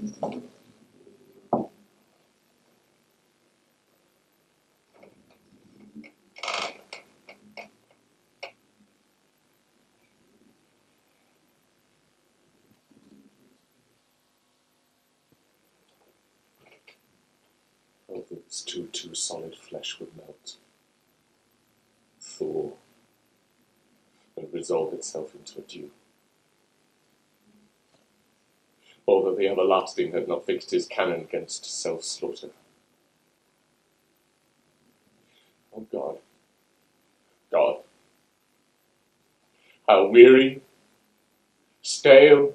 Oh, this too solid flesh would melt, thaw, and resolve itself into a dew. Or that the everlasting had not fixed his cannon against self-slaughter. Oh God, God, how weary, stale,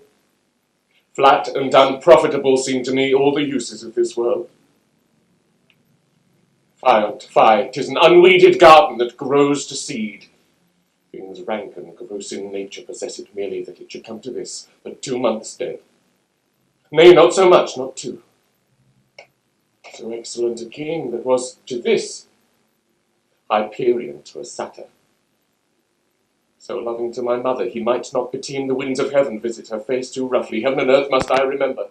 flat and unprofitable seem to me all the uses of this world. Fie, 'tis an unweeded garden that grows to seed. Things rank and gross in nature possess it merely that it should come to this, but 2 months dead. Nay, not so much, not 2. So excellent a king that was to this, Hyperion to a satyr. So loving to my mother, he might not beteem the winds of heaven visit her face too roughly. Heaven and earth must I remember.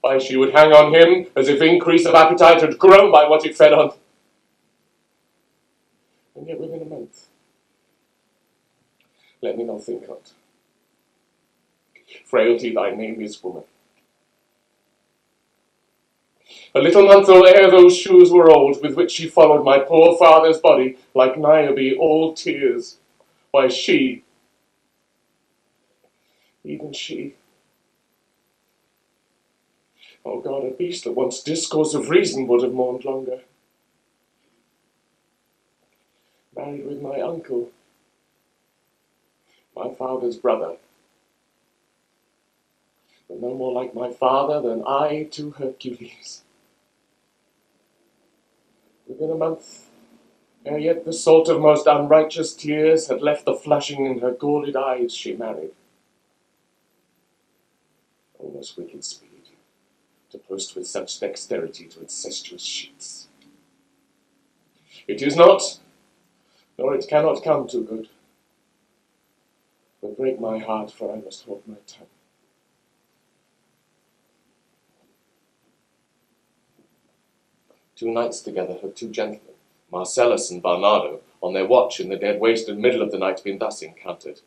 Why, she would hang on him as if increase of appetite had grown by what it fed on. And yet within a month, let me not think on't. Frailty, thy name is woman. A little month or ere those shoes were old, with which she followed my poor father's body, like Niobe, all tears. Why, she, even she, oh God, a beast that wants discourse of reason would have mourned longer. Married with my uncle, my father's brother, but no more like my father than I to Hercules. Within a month, ere yet the salt of most unrighteous tears had left the flushing in her galled eyes, she married. Almost wicked speed, to post with such dexterity to incestuous sheets. It is not, nor it cannot come to good. But break my heart, for I must hold my tongue. Two nights together had 2 gentlemen, Marcellus and Bernardo, on their watch in the dead waste and middle of the night been thus encountered.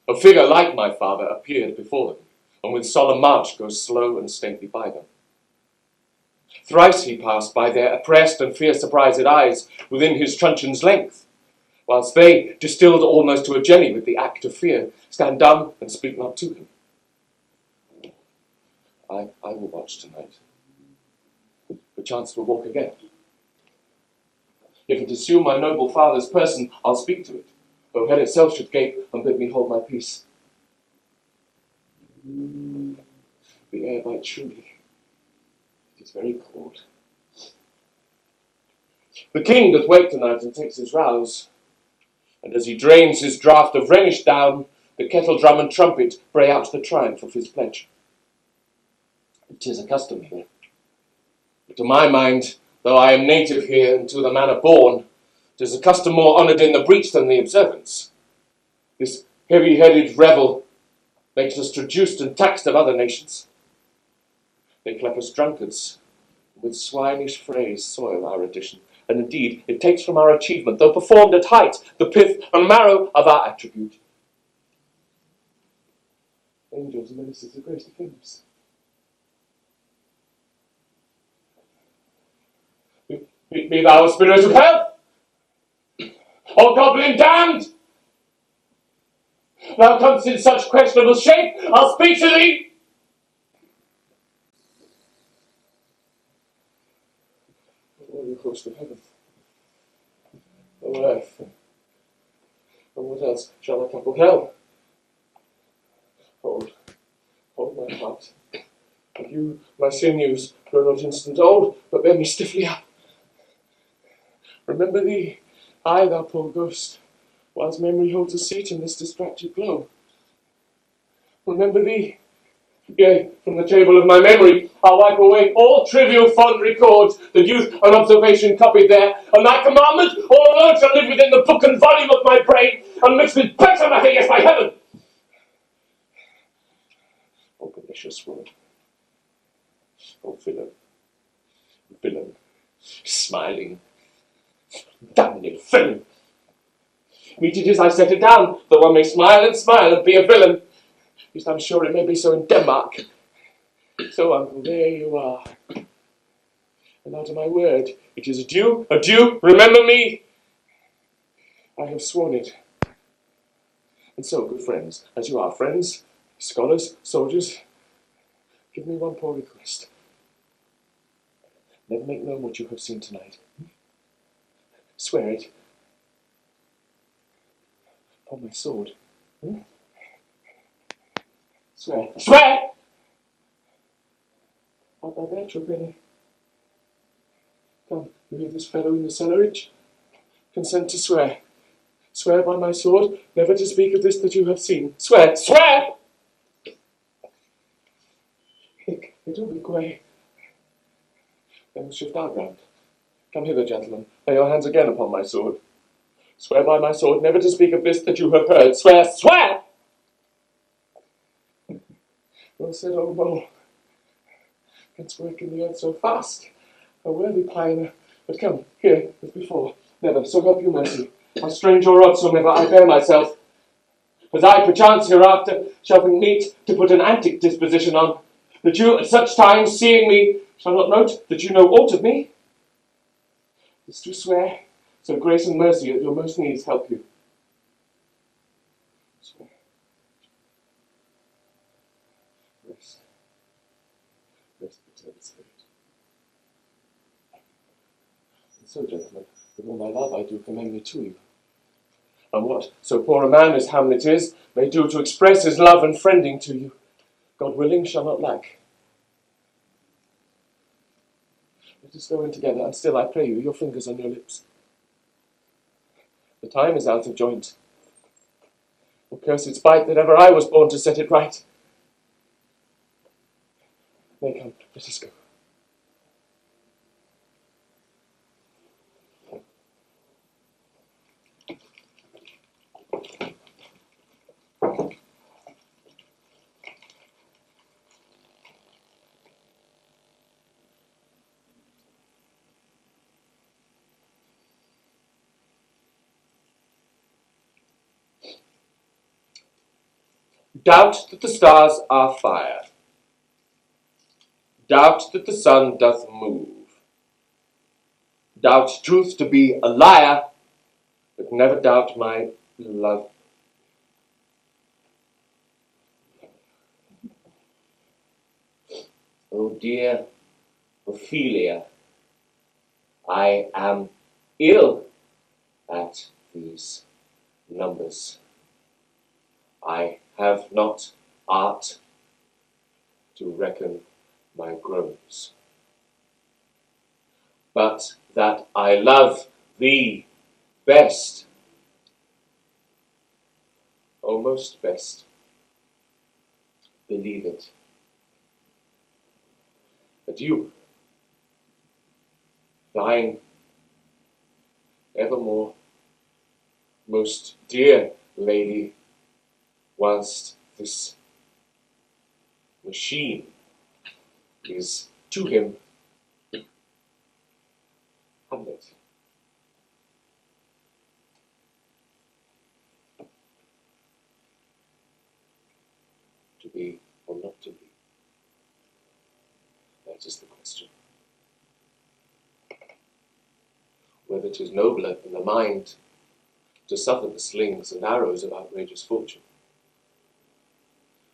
A figure like my father appeared before them, and with solemn march goes slow and stately by them. Thrice he passed by their oppressed and fear-surprised eyes within his truncheon's length, whilst they, distilled almost to a jelly with the act of fear, stand dumb and speak not to him. I will watch tonight. Perchance will walk again. If it assume my noble father's person, I'll speak to it, though head itself should gape and bid me hold my peace. The air bites truly. It is very cold. The king doth wake tonight and takes his rouse, and as he drains his draught of Rhenish down, the kettle drum and trumpet bray out the triumph of his pledge. It is a custom here. But to my mind, though I am native here and to the manner born, 'tis a custom more honoured in the breach than the observance. This heavy-headed revel makes us traduced and taxed of other nations. They clap us drunkards, and with swinish phrase soil our addition. And indeed, it takes from our achievement, though performed at height, the pith and marrow of our attribute. Angels and ministers of grace defend us. Be thou a spirit of hell, or goblin damned! Thou comest in such questionable shape, I'll speak to thee. O you host of heaven, O earth, and what else shall I couple hell? Hold my heart, and you, my sinews, grow not instant old, but bear me stiffly up. Remember thee, I, thou poor ghost, whilst memory holds a seat in this distracted glow. Remember thee, yea, from the table of my memory, I'll wipe away all trivial fond records that youth and observation copied there, and thy commandment all alone shall live within the book and volume of my brain, and mix with better matter, yes, by heaven! precious woman. Oh, villain, villain, smiling, damned villain. Meet it is I set it down, that one may smile and be a villain. At least I'm sure it may be so in Denmark. So, uncle, there you are. And now to my word, it is adieu, adieu, remember me. I have sworn it. And so, good friends, as you are friends, scholars, soldiers, give me one poor request. Never make known what you have seen tonight. Swear it. Upon my sword. Swear. Swear! Art thou there, Trubini? Come, you hear this fellow in the cellarage? Consent to swear. Swear by my sword, never to speak of this that you have seen. Swear! Swear! Hic, it will be quay. Then we'll shift our ground. Come hither, gentlemen. Lay your hands again upon my sword. Swear by my sword, never to speak of this that you have heard. Swear! Swear! Well said, old mole. Canst work in the earth so fast. A worthy pioneer. But come, here, as before. Never, so help you mercy. How strange or odd soever I bear myself. As I, perchance, hereafter, shall think meet to put an antic disposition on, that you, at such times, seeing me, shall not note that you know aught of me. This to swear, so grace and mercy at your most needs help you. Swear. Rest. Rest, perturbed spirit. And so, gentlemen, with all my love I do commend me to you. And what so poor a man as Hamlet is may do to express his love and friending to you, God willing, shall not lack. Let us go in together, and still I pray you, your fingers on your lips. The time is out of joint. O cursed spite that ever I was born to set it right. Nay, come, let us go. Doubt that the stars are fire. Doubt that the sun doth move. Doubt truth to be a liar, but never doubt my love. Oh dear Ophelia, I am ill at these numbers. I have not art to reckon my groans, but that I love thee best, almost best, believe it. But you, thine evermore most dear lady, whilst this machine is to him Hamlet. To be or not to be? That is the question. Whether 'tis nobler in the mind to suffer the slings and arrows of outrageous fortune,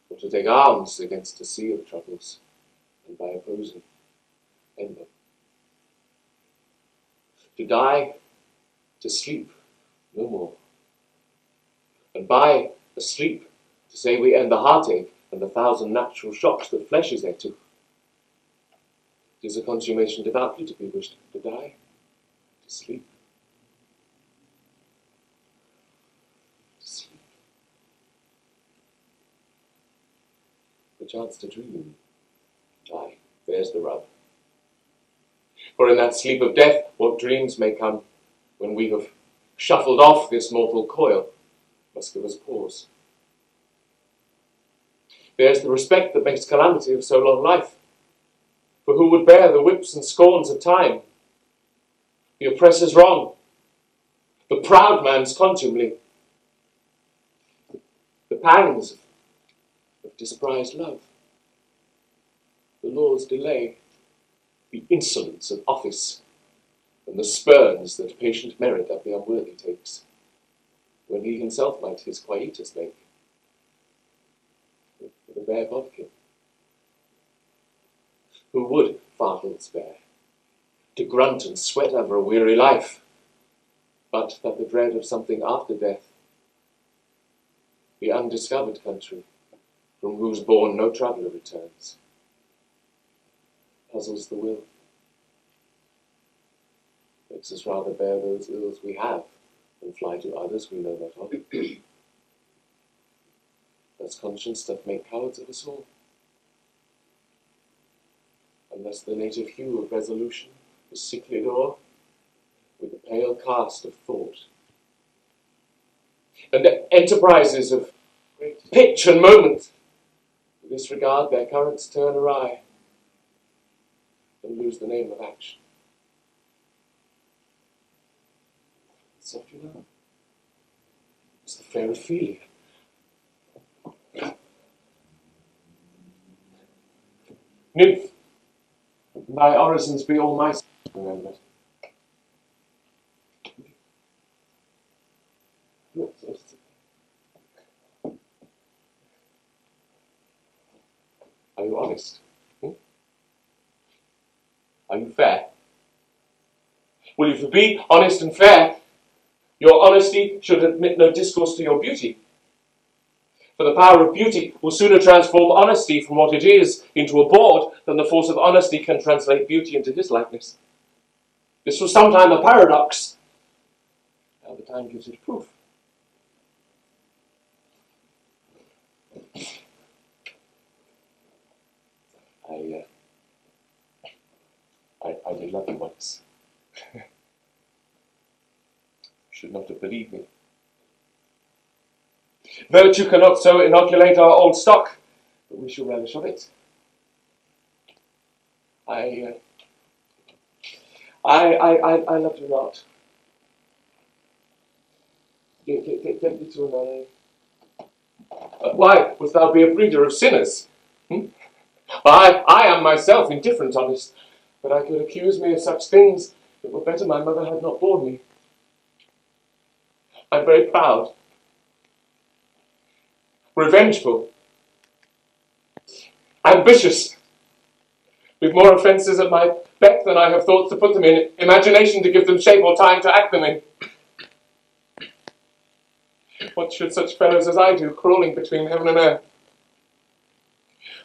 or to take arms against a sea of troubles, and by opposing, end them. To die, to sleep, no more. And by a sleep, to say we end the heartache and the 1,000 natural shocks that flesh is heir to. It is a consummation devoutly to be wished to die, to sleep. To sleep. Perchance to dream. Aye, there's the rub. For in that sleep of death, what dreams may come, when we have shuffled off this mortal coil, must give us pause. There's the respect that makes calamity of so long life. For who would bear the whips and scorns of time, the oppressor's wrong, the proud man's contumely, the pangs of disprized love, the law's delay, the insolence of office, and the spurns that patient merit of the unworthy takes, when he himself might his quietus make, with a bare bodkin? Who would fardels bear, to grunt and sweat over a weary life, but that the dread of something after death, the undiscovered country, from whose bourne no traveller returns, puzzles the will, makes us rather bear those ills we have than fly to others we know not of. Does conscience doth make cowards of us all? Unless the native hue of resolution is sicklied o'er with the pale cast of thought, and enterprises of great pitch and moment, to disregard their currents turn awry, and lose the name of action. Soft you know, it's the fair Ophelia. Nymph, thy orisons be all my remembered. Are you honest? Are you fair? Will you be honest and fair? Your honesty should admit no discourse to your beauty. For the power of beauty will sooner transform honesty from what it is into a bawd than the force of honesty can translate beauty into his likeness. This was sometime a paradox. Now the time gives it proof. I did love you once. You should not have believed me. Virtue cannot so inoculate our old stock, but we shall relish of it. I loved you not. Get me to another. Why wouldst thou be a breeder of sinners? I am myself indifferent honest, but I could accuse me of such things that were better my mother had not borne me. I'm very proud, revengeful, ambitious, with more offences at my beck than I have thought to put them in, imagination to give them shape or time to act them in. What should such fellows as I do, crawling between heaven and earth?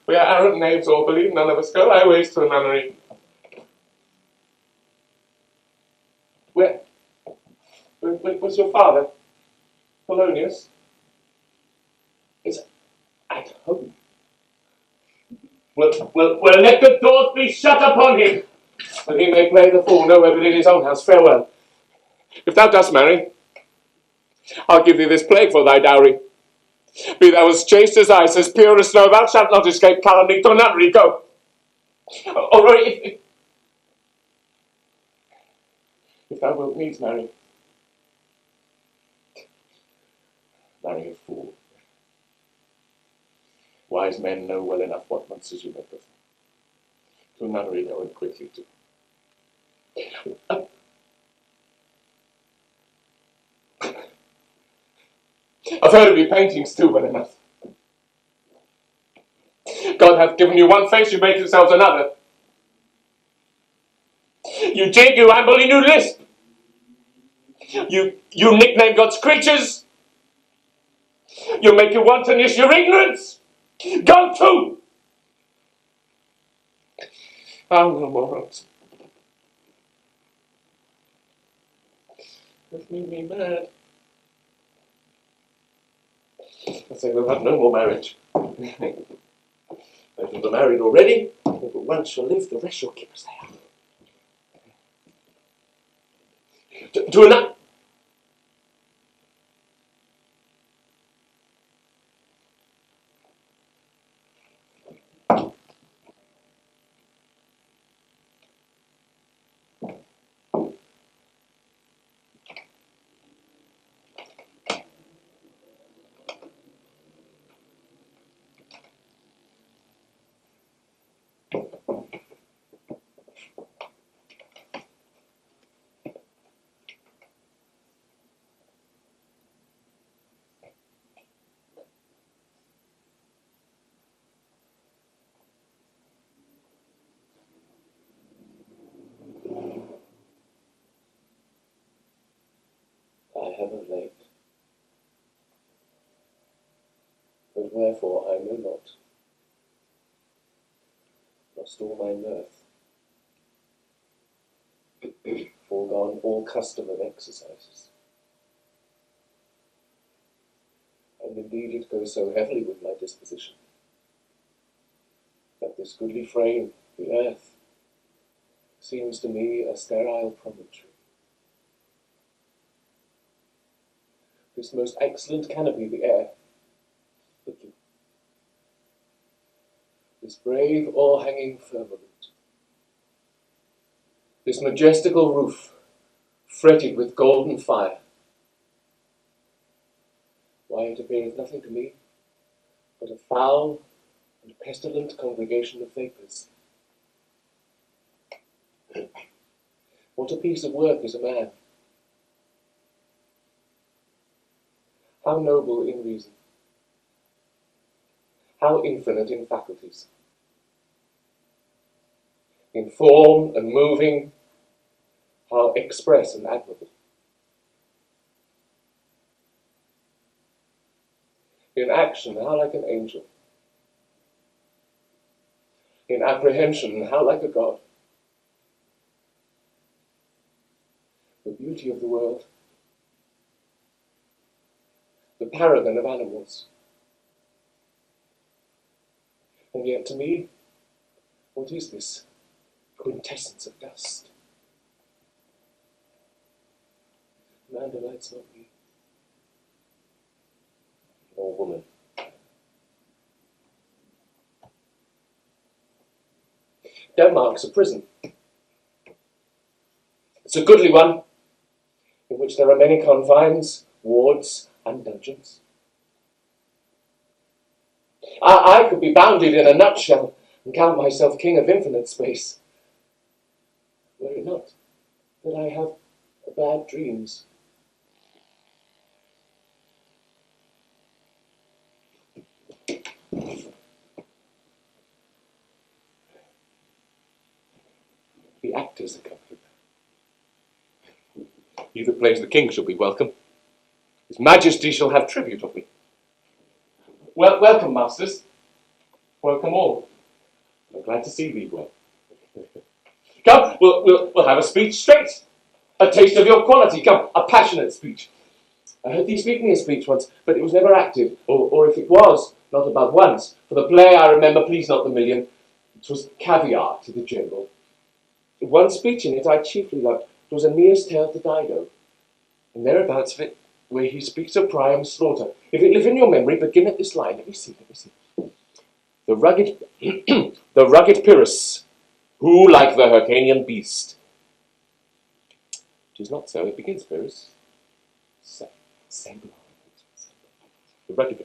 We are arrant knaves all, believe none of us, go thy ways to a nunnery. Where was your father, Polonius? Is at home. Well, let the doors be shut upon him, that he may play the fool nowhere but in his own house. Farewell. If thou dost marry, I'll give thee this plague for thy dowry. Be thou as chaste as ice, as pure as snow, thou shalt not escape calumny. To nunnery go. Or if thou wilt needs marry a fool. Wise men know well enough what monsters you make of. To nunnery go, and quickly too. I've heard of your paintings too well enough. God hath given you one face, you make yourselves another. You jig, you amble, and you lisp. You nickname God's creatures. You make your wantonness your ignorance. Go to! Oh, no more ropes. That's made me mad. I say we'll have no more marriage. Those who are married already, but one shall live, the rest shall keep as they are. To another. Adelaide. But wherefore I know not. Lost all my mirth. Foregone all custom of exercises. And indeed it goes so heavily with my disposition, that this goodly frame, the earth, seems to me a sterile promontory. This most excellent canopy, the air, the blue. This brave o'erhanging firmament. This majestical roof, fretted with golden fire. Why, it appeareth nothing to me but a foul and pestilent congregation of vapours. What a piece of work is a man! How noble in reason, how infinite in faculties, in form and moving, how express and admirable. In action, how like an angel. In apprehension, how like a god. The beauty of the world, the paragon of animals. And yet to me, what is this quintessence of dust? Man delights not me. Or woman. Denmark's a prison. It's a goodly one, in which there are many confines, wards, and dungeons. I could be bounded in a nutshell and count myself king of infinite space, were it not that I have bad dreams. The actors are coming. He that plays the king shall be welcome. His Majesty shall have tribute of me. Well, welcome, masters. Welcome all. I'm glad to see thee well. Come, we'll have a speech straight. A taste of your quality. Come, a passionate speech. I heard thee speak me a speech once, but it was never acted, or if it was, not above once. For the play I remember, please not the million, it was caviar to the general. One speech in it I chiefly loved. It was Aeneas' tale to Dido, and thereabouts of it, where he speaks of Priam's slaughter. If it live in your memory, begin at this line. Let me see. The rugged Pyrrhus, who, like the Hyrcanian beast. It is not so. It begins Pyrrhus. The rugged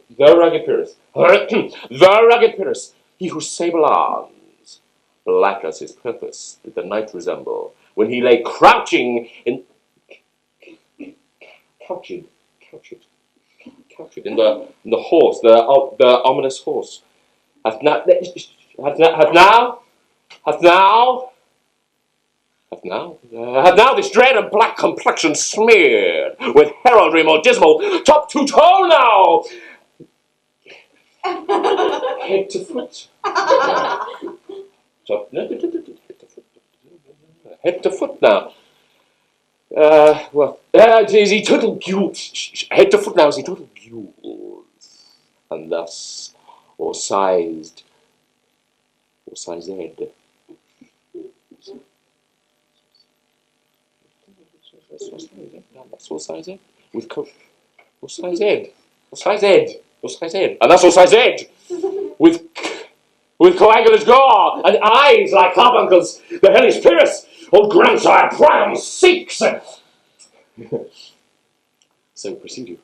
Pyrrhus. The rugged Pyrrhus, he whose sable arms, black as his purpose, did the night resemble, when he lay crouching in the horse, the ominous horse, hath now this dread and black complexion smeared with heraldry more dismal, top to toe now, head to foot. Head to foot now. Is he total gules? Head to foot now is he total gules, and thus or sized head. That's all size head with or size head, and that's all size head with coagulous gore and eyes like carbuncles. The hellish Pyrrhus, old grandsire Priam seeks. So proceed you.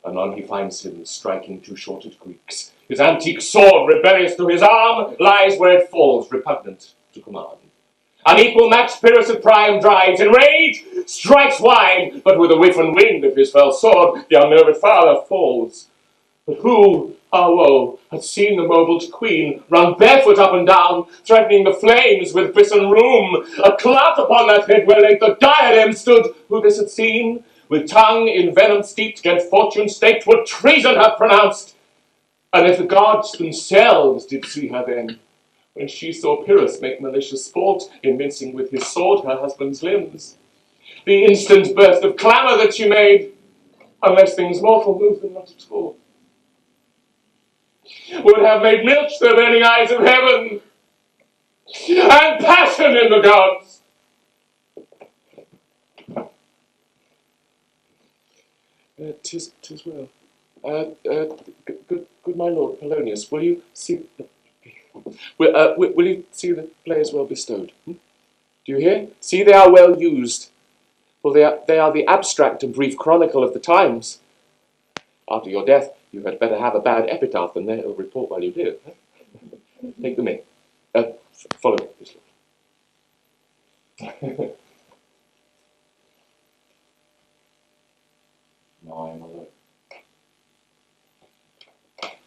Anon he finds him striking two shorted Greeks. His antique sword, rebellious to his arm, lies where it falls, repugnant to command. Unequal match Pyrrhus of Priam drives, in rage, strikes wide, but with a whiff and wind of his fell sword, the unnerved father falls. But who, ah woe, had seen the mobled queen run barefoot up and down, threatening the flames with prison room? A clout upon that head where late the diadem stood. Who this had seen, with tongue in venom steeped, 'gainst fortune staked, would treason have pronounced. And if the gods themselves did see her then, when she saw Pyrrhus make malicious sport in mincing with his sword her husband's limbs, the instant burst of clamour that she made, unless things mortal move them not at all, would have made milch the burning eyes of heaven, and passion in the gods. 'Tis well. Good my lord Polonius, will you see? Will you see the players well bestowed? Do you hear? See, they are well used, for they are the abstract and brief chronicle of the times. After your death, you had better have a bad epitaph than they'll report while you live. Take them in. Follow me, please, Lord. Now I am alone.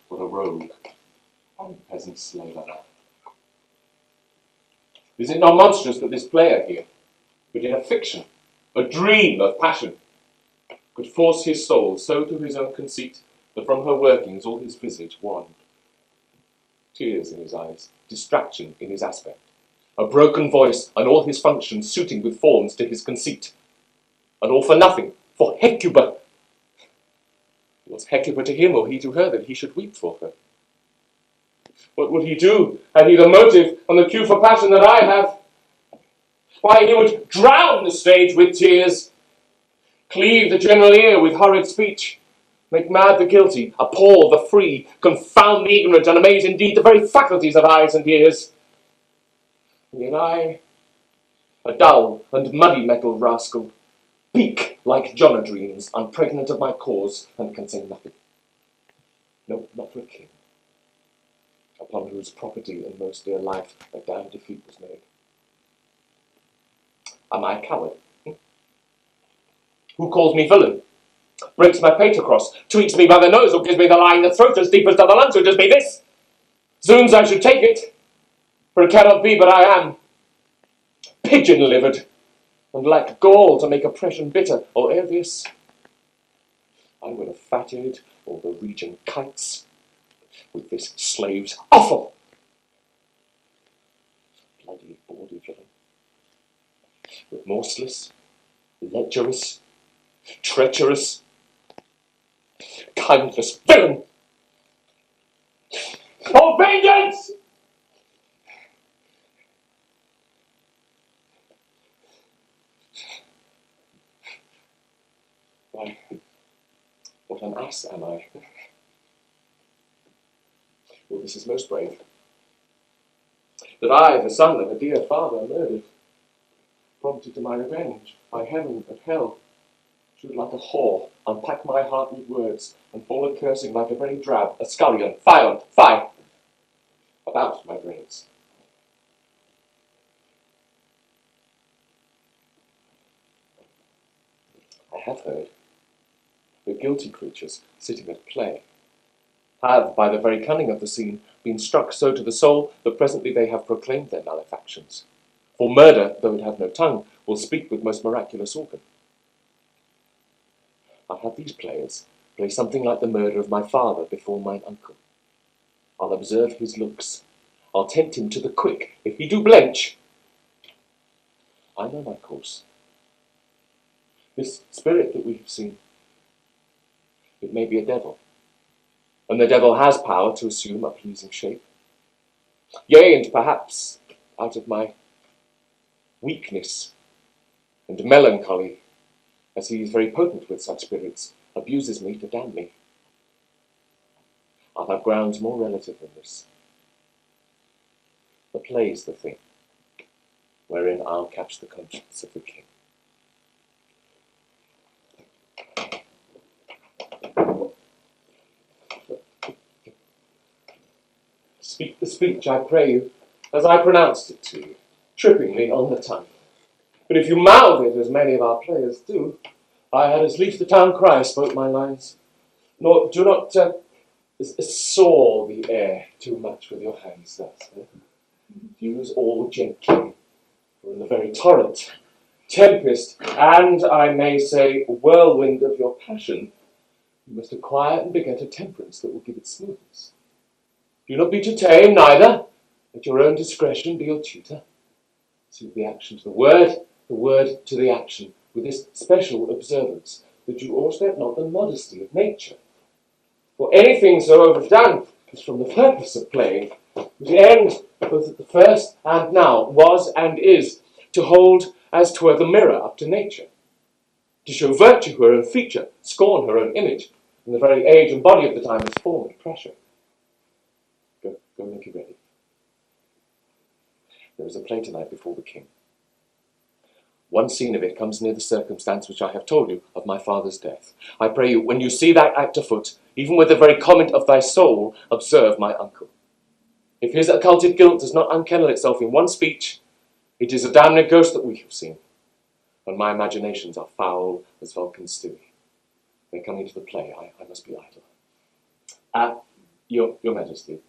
What a rogue and peasant slave I am. Is it not monstrous that this player here, but in a fiction, a dream of passion, could force his soul so to his own conceit that from her workings all his visage waned? Tears in his eyes, distraction in his aspect, a broken voice, and all his functions suiting with forms to his conceit. And all for nothing, for Hecuba. Was Hecuba to him, or he to her, that he should weep for her? What would he do, had he the motive and the cue for passion that I have? Why, he would drown the stage with tears, cleave the general ear with horrid speech, make mad the guilty, appall the free, confound the ignorant, and amaze indeed the very faculties of eyes and ears. And yet I, a dull and muddy-mettled rascal, speak like Jonadreams, unpregnant of my cause, and can say nothing. No, not for a king, upon whose property and most dear life a damned defeat was made. Am I a coward? Who calls me villain? Breaks my pate across, tweaks me by the nose, or gives me the lie in the throat as deep as to the lungs, who does me this? Zoons, I should take it, for it cannot be but I am pigeon-livered, and lack gall to make oppression bitter, or ere this, I would have fatted all the region kites with this slave's offal. Bloody bawdy villain, remorseless, lecherous, treacherous, kindless villain! Oh, vengeance! Why, what an ass am I? Well, this is most brave. That I, the son of a dear father, murdered, prompted to my revenge by heaven and hell, should like a whore unpack my heart with words, and fall a cursing like a very drab, a scullion, violent, fie, about my brains. I have heard the guilty creatures sitting at play have, by the very cunning of the scene, been struck so to the soul that presently they have proclaimed their malefactions. For murder, though it have no tongue, will speak with most miraculous organ. I'll have these players play something like the murder of my father before mine uncle. I'll observe his looks. I'll tempt him to the quick. If he do blench, I know my course. This spirit that we have seen, it may be a devil, and the devil has power to assume a pleasing shape. Yea, and perhaps, out of my weakness and melancholy, as he is very potent with such spirits, abuses me to damn me. I'll have grounds more relative than this. The play's the thing, wherein I'll catch the conscience of the king. Speak the speech, I pray you, as I pronounced it to you, trippingly on the tongue. But if you mouth it, as many of our players do, I had as lief the town crier spoke my lines. Nor do not Saw the air too much with your hands thus. Use all gently, for in the very torrent, tempest, and I may say whirlwind of your passion, you must acquire and beget a temperance that will give it smoothness. Do not be too tame, neither. Let your own discretion be your tutor. Suit the action to the word to the action, with this special observance, that you overstep not the modesty of nature. For anything so overdone is from the purpose of playing, the end, both at the first and now, was and is, to hold as 'twere the mirror up to nature, to show virtue her own feature, scorn her own image, and the very age and body of the time is form and pressure. Go make you ready. There is a play tonight before the king. One scene of it comes near the circumstance which I have told you of my father's death. I pray you, when you see that act afoot, even with the very comment of thy soul, observe my uncle. If his occulted guilt does not unkennel itself in one speech, it is a damned ghost that we have seen, and my imaginations are foul as Vulcan's stew. They're coming to the play. I must be idle. Your Majesty.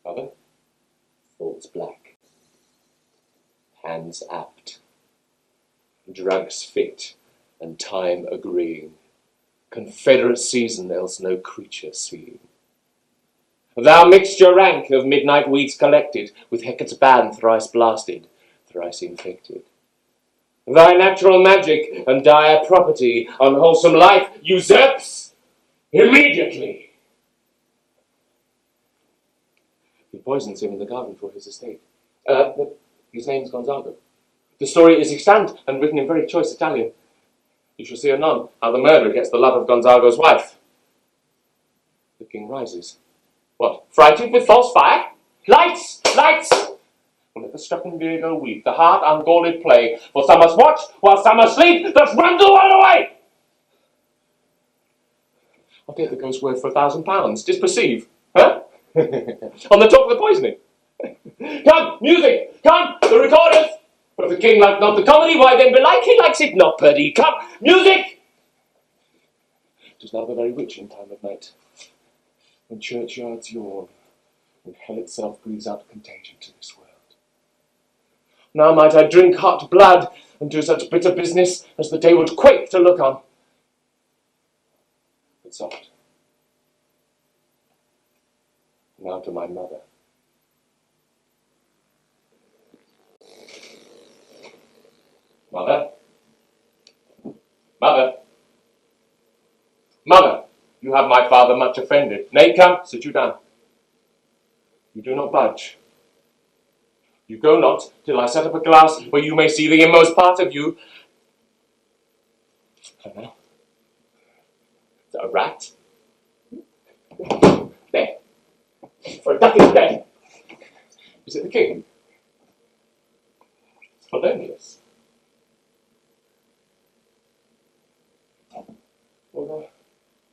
Mother? Thoughts black. Hands apt. Drugs fit, and time agreeing. Confederate season, else no creature seeing. Thou mixed your rank of midnight weeds collected, with Hecate's band thrice blasted, thrice infected. Thy natural magic and dire property, unwholesome life, usurps immediately. He poisons him in the garden for his estate. His name's Gonzago. The story is extant and written in very choice Italian. You shall see anon how the murderer gets the love of Gonzago's wife. The king rises. What, frighted with false fire? Lights! Lights! And let the stricken Virgo weep, the heart ungalled play, for some must watch while some must sleep, thus run the world away! I'll take the ghost's word for £1,000. Disperceive. Huh? On the talk of the poisoning. Come, music! Come, the recorders! But if the king like not the comedy, why then belike he likes it not, Purdy. Come, music! 'Tis now the very witching time of night, when churchyards yawn, and hell itself breathes out contagion to this world. Now might I drink hot blood, and do such bitter business as the day would quake to look on. But soft. Now to my mother. Mother? Mother? Mother, you have my father much offended. Nay, come, sit you down. You do not budge. You go not till I set up a glass where you may see the inmost part of you. And now, is that a rat? There. For a duck is dead. Is it the king? It's Polonius. Or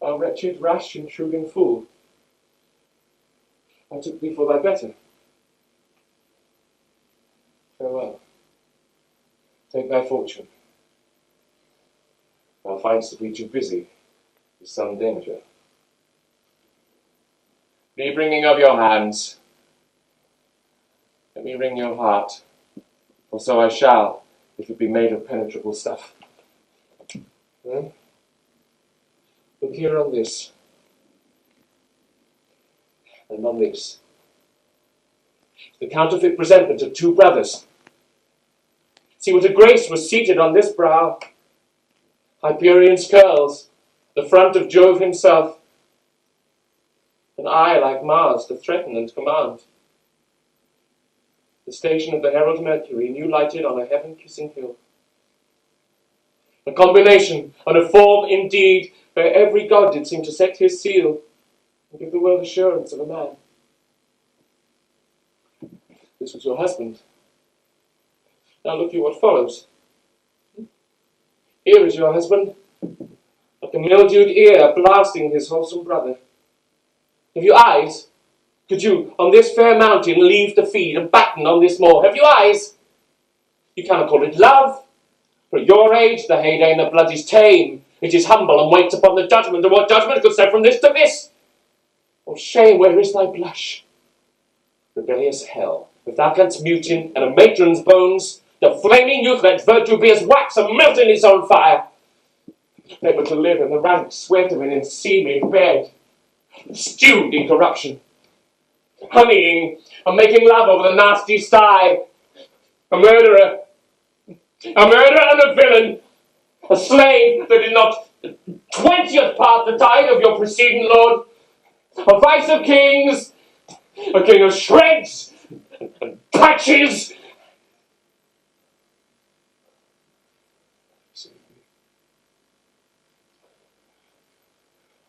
thou wretched, rash, intruding fool. I took thee for thy better. Farewell. Take thy fortune. Thou find'st the be too busy with some danger. Be bringing of your hands. Let me wring your heart, for so I shall, if it be made of penetrable stuff. Look here on this, and on this. The counterfeit presentment of two brothers. See what a grace was seated on this brow. Hyperion's curls, the front of Jove himself, an eye like Mars to threaten and command. The station of the herald Mercury, new lighted on a heaven-kissing hill. A combination, and a form indeed, where every god did seem to set his seal, and give the world assurance of a man. This was your husband. Now look you what follows. Here is your husband, like a mildewed ear blasting his wholesome brother. Have you eyes? Could you, on this fair mountain, leave to feed and batten on this moor? Have you eyes? You cannot call it love. For at your age, the heyday in the blood is tame. It is humble and waits upon the judgment. And what judgment could say from this to this? Oh, shame, where is thy blush? Rebellious hell, if thou canst mute in a matron's bones, the flaming youth let virtue be as wax and melt in its own fire. They were to live in the rank sweat of an unseemly bed, stewed in corruption, honeying and making love over the nasty sty. A murderer and a villain, a slave that did not 20th part the tide of your preceding lord, a vice of kings, a king of shreds and patches.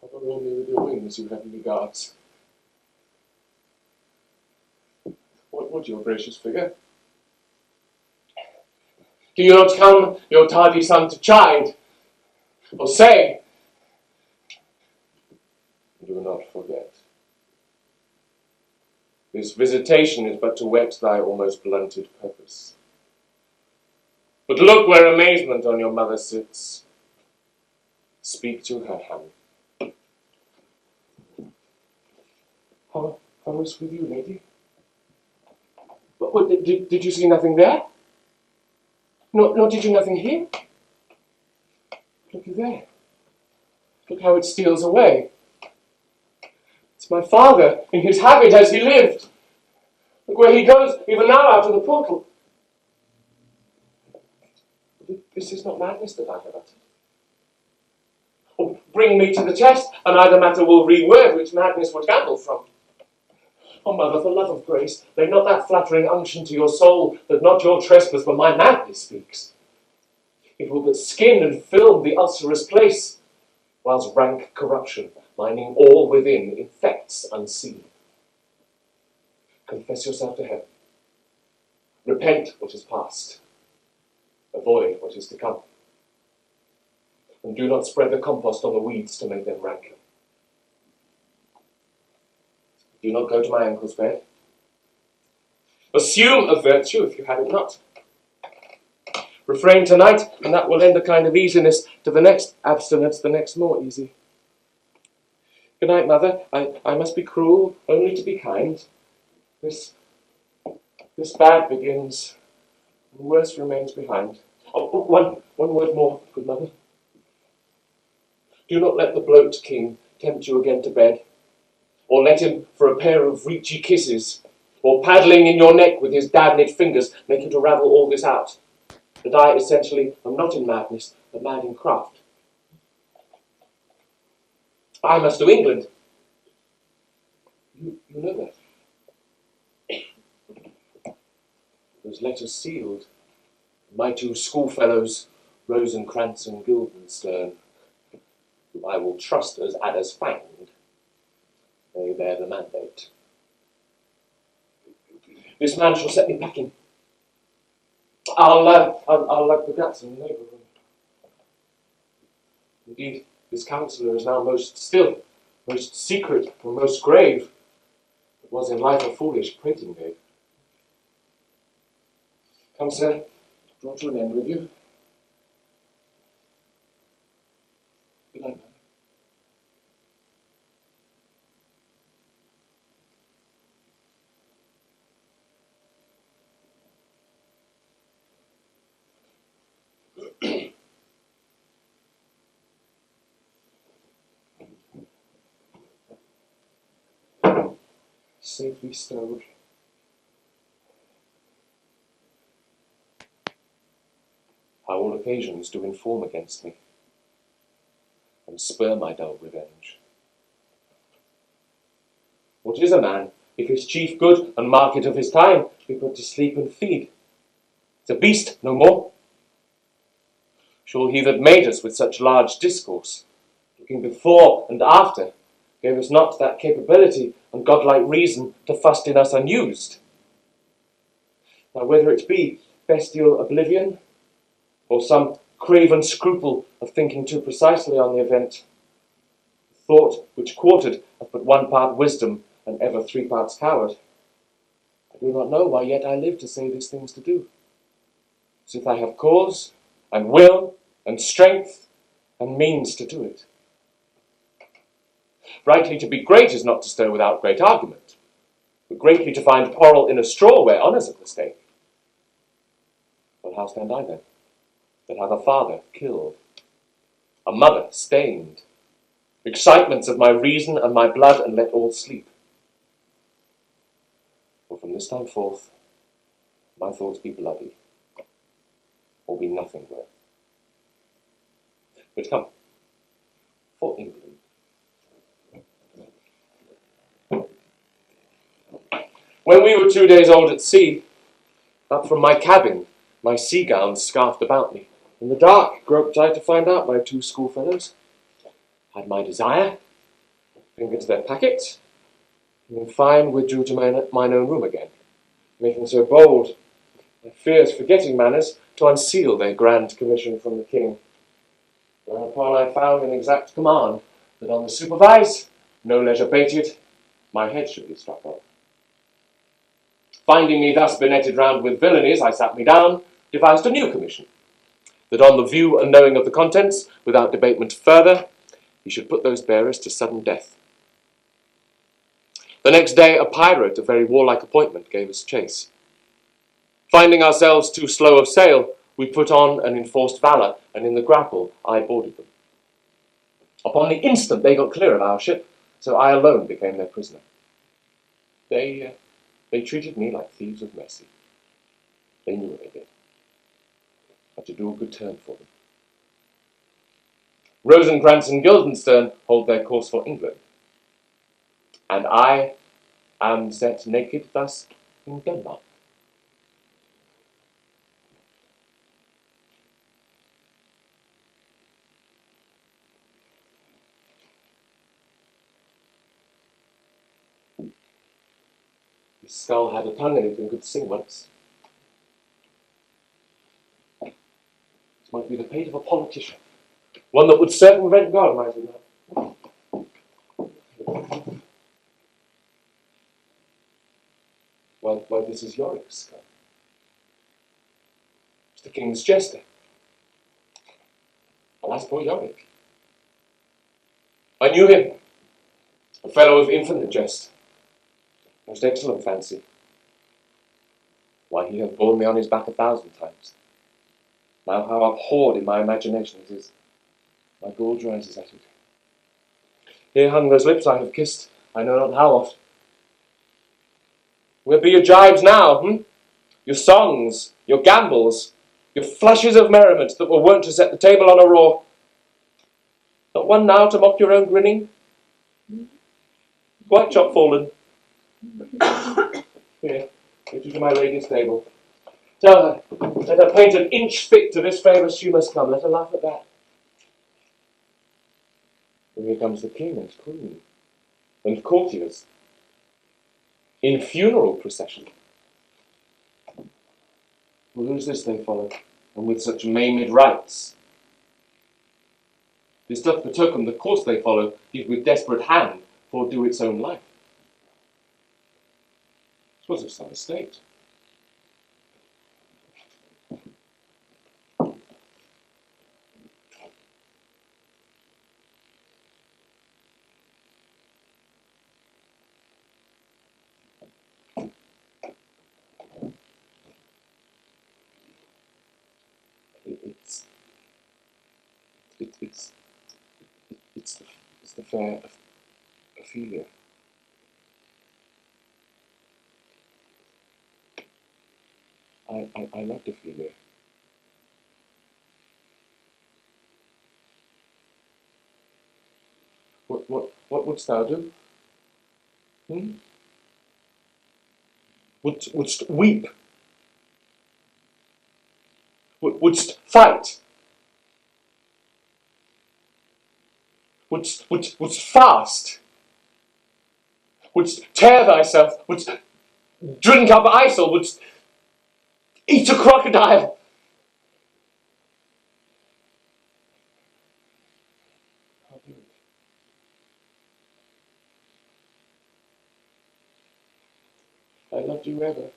Overwhelm me with your wings, you heavenly guards. What would your gracious figure? Do you not come your tardy son to chide, or say, do not forget. This visitation is but to whet thy almost blunted purpose. But look where amazement on your mother sits. Speak to her, Hamlet. How is with you, lady? What, did you see nothing there? Nor did you nothing here? Look there. Look how it steals away. It's my father, in his habit as he lived. Look where he goes, even now out of the portal. This is not madness that I have uttered. Oh, bring me to the test, and either matter will reword which madness would gamble from. Oh, mother, for love of grace, lay not that flattering unction to your soul, that not your trespass but my madness speaks. It will but skin and film the ulcerous place, whilst rank corruption, lining all within, infects unseen. Confess yourself to heaven. Repent what is past. Avoid what is to come. And do not spread the compost on the weeds to make them rank. Do not go to my uncle's bed. Assume a virtue if you have it not. Refrain tonight, and that will lend a kind of easiness to the next abstinence, the next more easy. Good night, mother. I must be cruel, only to be kind. This bad begins, and worse remains behind. Oh, one word more, good mother. Do not let the bloat king tempt you again to bed, or let him, for a pair of reachy kisses, or paddling in your neck with his damned fingers, make you to ravel all this out. That I, essentially, am not in madness, but mad in craft. I must to England. You know that. Those letters sealed. My two schoolfellows, Rosencrantz and Guildenstern, who I will trust as adders fanged, they bear the mandate. This man shall set me packing. I'll like the guts in the neighbourhood. Indeed, this counsellor is now most still, most secret, and most grave. It was in life a foolish prating babe. Come, sir, draw to an end with you. Good night, man. Safely stowed. How all occasions do inform against me, and spur my dull revenge. What is a man, if his chief good and market of his time be but to sleep and feed? It's a beast, no more. Sure he that made us with such large discourse, looking before and after, gave us not that capability and godlike reason to fust in us unused. Now whether it be bestial oblivion, or some craven scruple of thinking too precisely on the event, thought which quartered hath but one part wisdom and ever 3 parts coward, I do not know why yet I live to say these things to do. as if I have cause, and will, and strength, and means to do it. Rightly to be great is not to stir without great argument, but greatly to find quarrel in a straw where honour's at the stake. Well, how stand I then, that have a father killed, a mother stained, excitements of my reason and my blood, and let all sleep? For from this time forth, my thoughts be bloody, or be nothing worth. But come, for England. When we were 2 days old at sea, up from my cabin, my sea gown scarfed about me. In the dark groped I to find out my 2 schoolfellows. Had my desire, fingered their packets, and in fine withdrew to mine own room again, making so bold, my fears forgetting manners, to unseal their grand commission from the king. Whereupon I found in exact command that on the supervise, no leisure bated, my head should be struck off. Finding me thus benetted round with villainies, I sat me down, devised a new commission, that on the view and knowing of the contents, without debatement further, he should put those bearers to sudden death. The next day a pirate of very warlike appointment gave us chase. Finding ourselves too slow of sail, we put on an enforced valour, and in the grapple I boarded them. Upon the instant they got clear of our ship, so I alone became their prisoner. They treated me like thieves of mercy. They knew what they did. I had to do a good turn for them. Rosencrantz and Guildenstern hold their course for England, and I am set naked thus in Denmark. His skull had a tongue in it and could sing once. This might be the fate of a politician, one that would circumvent God, might it not? Why, this is Yorick's skull. It's the king's jester. Alas, poor Yorick. I knew him, a fellow of infinite jest, most excellent fancy. Why, he hath borne me on his back 1,000 times. Now how abhorred in my imagination it is. My gorge rises at it. Here hung those lips I have kissed, I know not how oft. Where be your jibes now, Your songs, your gambols, your flushes of merriment that were wont to set the table on a roar? Not one now to mock your own grinning? Quite chop-fallen. Here, get you to my lady's table. Tell her, let her paint an inch fit to this favour she must come. Let her laugh at that. And here comes the king and queen, and courtiers, in funeral procession. Well, who's this they follow, and with such maimed rites? This doth betoken the course they follow did with desperate hand fordo its own life. 'Twas of some estate. It's the fair Ophelia. I loved Ophelia. What wouldst thou do? Wouldst weep? Wouldst fight? Wouldst fast? Wouldst tear thyself? Wouldst drink up Isel? Wouldst eat a crocodile? I'll do it. I loved you ever.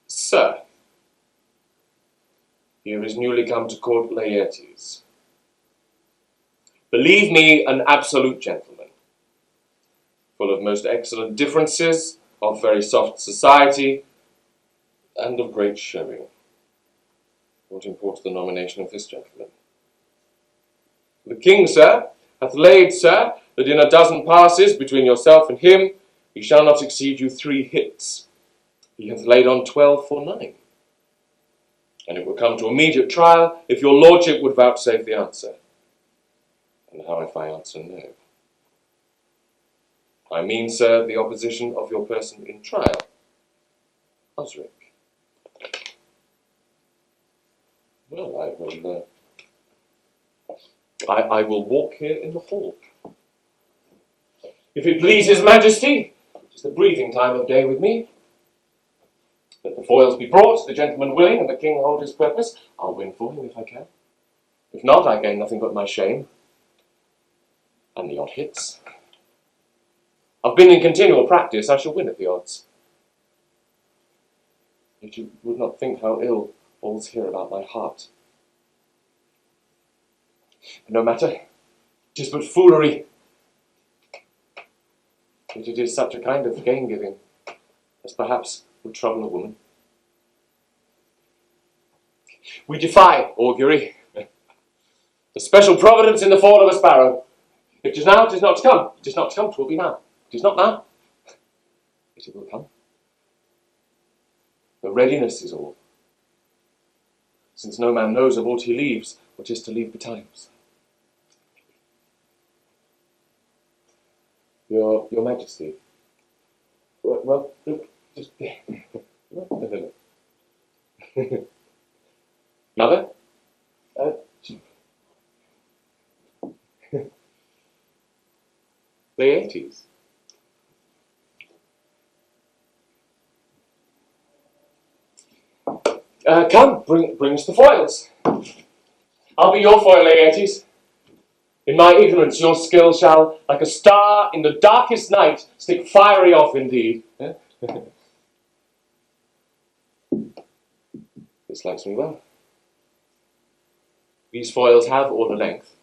Sir, here is newly come to court Laertes. Believe me, an absolute gentleman, full of most excellent differences, of very soft society, and of great showing. What imports the nomination of this gentleman? The king, sir, hath laid, sir, that in a dozen passes between yourself and him, he shall not exceed you 3 hits. He hath laid on 12 for 9. And it will come to immediate trial if your lordship would vouchsafe the answer. And how if I answer no? I mean, sir, the opposition of your person in trial. Osric. Well, I will walk here in the hall. If it please his majesty, it is the breathing time of day with me. Let the foils be brought, the gentleman willing, and the king hold his purpose. I'll win for him if I can. If not, I gain nothing but my shame. And the odd hits. I've been in continual practice, I shall win at the odds. Yet you would not think how ill all's here about my heart. No matter, 'tis but foolery. Yet it is such a kind of gain-giving as perhaps would trouble a woman. We defy augury. The special providence in the fall of a sparrow. If 'tis now, 'tis not to come. 'Tis not to come, 'twill be now. 'Tis not now, yet it will come. The readiness is all, since no man knows of aught he leaves, what is to leave betimes. Your Majesty. Well, just Mother? Laertes. Come, bring us the foils. I'll be your foil, Laertes. In my ignorance, your skill shall, like a star in the darkest night, stick fiery off indeed. This likes me well. These foils have all the length.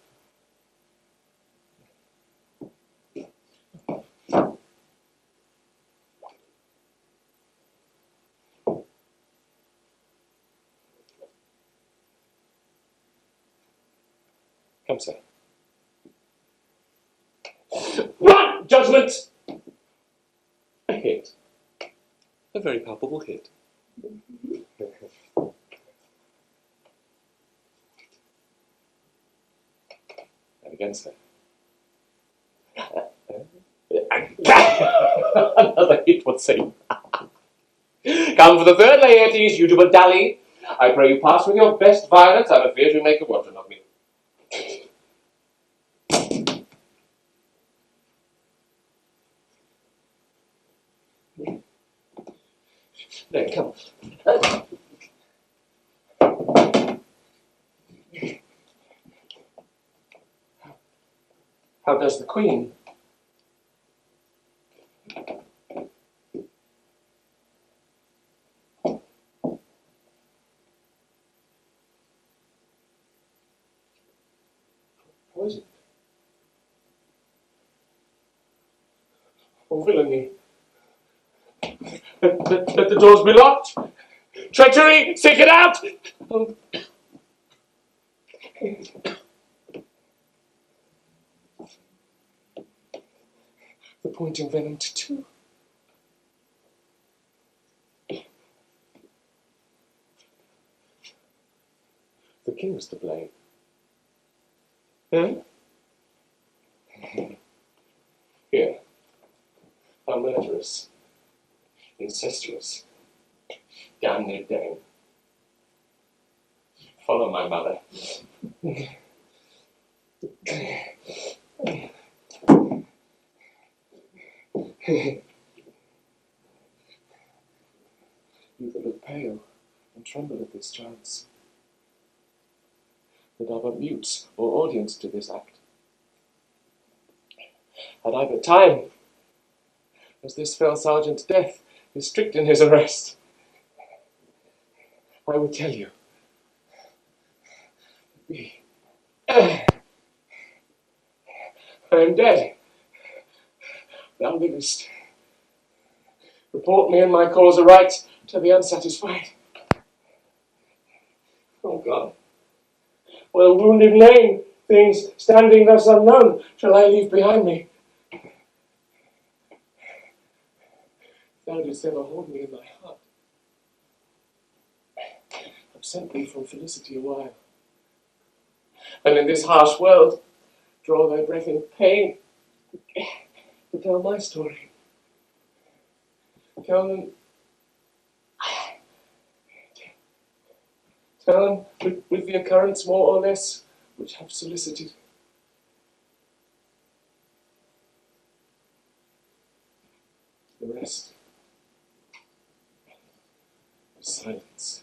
Come, sir. Run! Judgment! A hit. A very palpable hit. And again, sir. Another hit, what say? Come for the third, Laertes, you do but dally. I pray you pass with your best violence. I'm afeard you make a wanton of me. There, come. How does the Queen? Poison. Oh, villainy. Let the doors be locked. Treachery! Seek it out! Oh. The pointing venom too. The king's to blame. Hmm? Here. A murderous. Incestuous, damned dame. Follow my mother. You that look pale and tremble at this chance, that are but mutes or audience to this act. Had I but time, as this fell sergeant's death is strict in his arrest, I would tell you. I am dead. Thou livest. Report me and my cause aright to the unsatisfied. Oh God, well wounded name, things standing thus unknown, shall I leave behind me? Thou didst ever hold me in thy heart. Absent thee from felicity a while, and in this harsh world draw thy breath in pain to tell my story. Tell them with the occurrence more or less which have solicited. The rest is silence.